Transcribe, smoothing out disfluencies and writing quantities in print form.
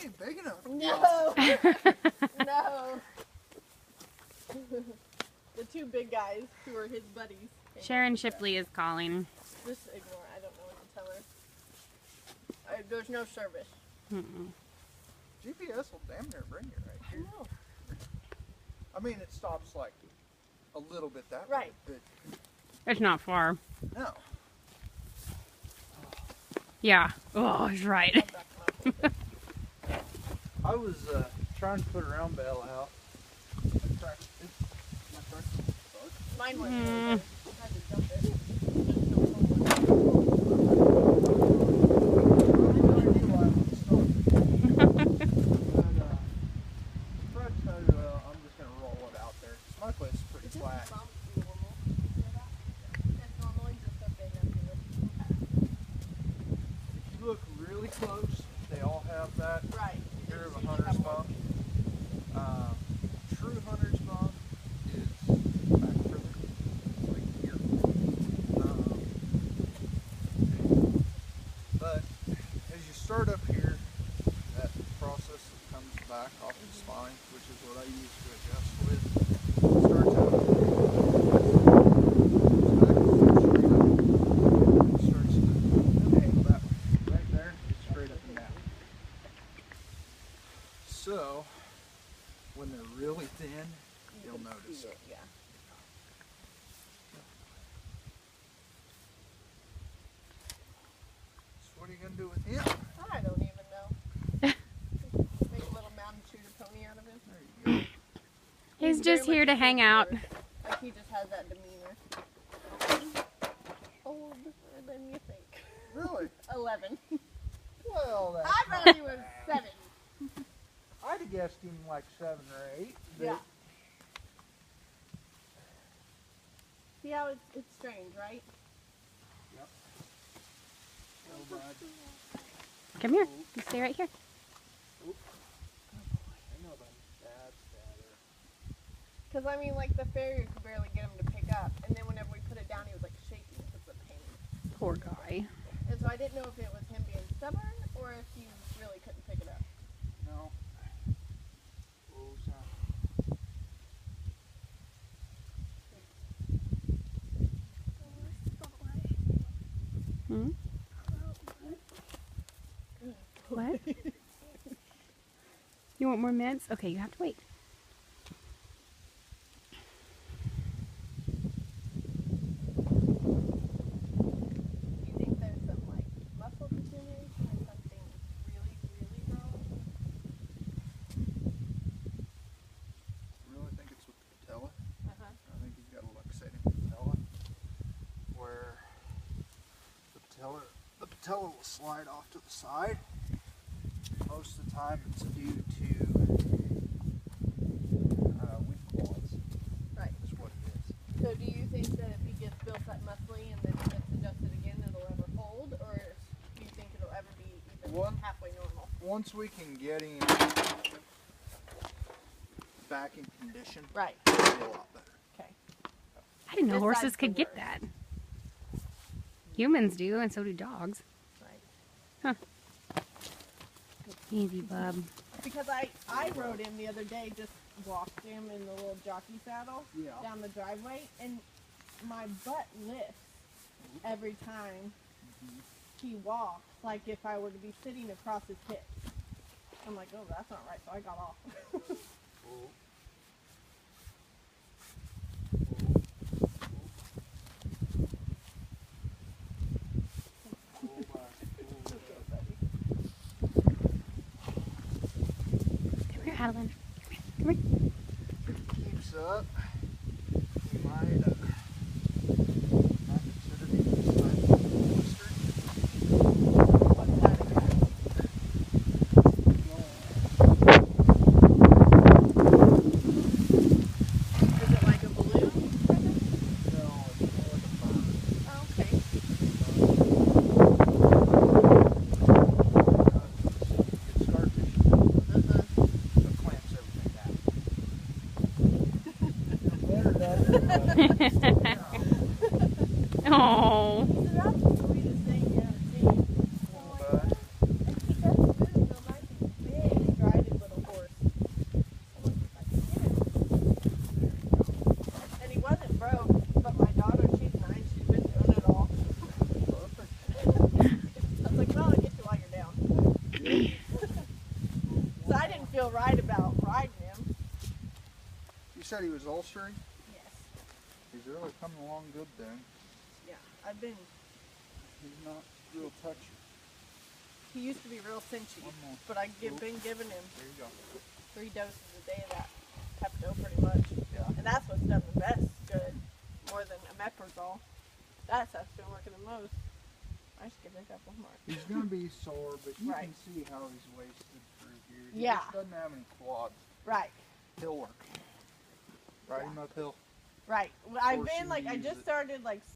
ain't big enough. No. No. The two big guys who are his buddies. Sharon Shipley is calling. Just ignore it. I don't know what to tell her. There's no service. GPS will damn near bring you right here. I know. I mean, it stops like a little bit that Right. way, It's not far. but no. Yeah. Oh, he's right. I was trying to put a round bell out. Mine wasn't really good. I had to jump it. I'm just going to roll it out there. My place is pretty flat. If you look really close, they all have that. Right. Here of a hunter's bump. True hunter's bump is back further. It's like here. But as you start up here, that process comes back off the spine, which is what I use to adjust with. Starts out starts to angle that way. Right there, it's straight up and down. So when they're really thin, you'll notice it. Yeah. So what are you gonna do with him? I don't even know. Make a little mountain shooter pony out of him. There you go. He's just here to hang out. Like he just has that demeanor. Older than you think. Really? 11. Well, that's I thought he was 7. I'd have guessed him like 7 or 8. But Yeah. See how it's strange, right? Yep. Oh, bud. Come here. You stay right here. I know that. That's better. Because I mean, like the farrier could barely get him to pick up, and then whenever we put it down, he was like shaking because of the pain. Poor guy. And so I didn't know if it was him being stubborn or if he really couldn't pick it up. No. Oh, son. Hmm? What? You want more meds? Okay, you have to wait. Do you think there's some like muscle deterioration or something really, really wrong? I really think it's with the patella. Uh-huh. I think he's got a luxating patella where the patella will slide off to the side. Most of the time it's due to weak quads. Right. Is what it is. So do you think that if he gets built up muscly and then he gets adjusted again, it'll ever hold? Or do you think it'll ever be even halfway normal? Once we can get him back in condition, Right. it'll be a lot better. Okay. I didn't know This horses side's the could get worst. that. Humans do, and so do dogs. Right. Huh. Easy, bub. Because I rode him the other day, just walked him in the little jockey saddle Yeah. down the driveway, and my butt lifts every time he walks, like if I were to be sitting across his hips. I'm like, oh, that's not right, so I got off. Come here, Adeline. Come here. If it keeps up, he might not consider me this type of blister. What's that again? Is it like a balloon? No, it's more like a burn. Oh, okay. It's scar tissue. Uh-huh. So it clamps everything down. Better, doesn't it? said he was ulcering. Yes. He's really coming along good then. Yeah. I've been. He's not real touchy. He used to be real cinchy, One more. but I've been giving him There you go. 3 doses a day of that Pepto pretty much. Yeah. And that's what's done the best good, more than omeprazole. That's what's been working the most. I just give it a couple more. He's gonna be sore, but you Right. can see how he's wasted through here. He Yeah. just doesn't have any quads. Right, He'll work. Ride him uphill. right. Well, I've Force been him like, to I use just it. started like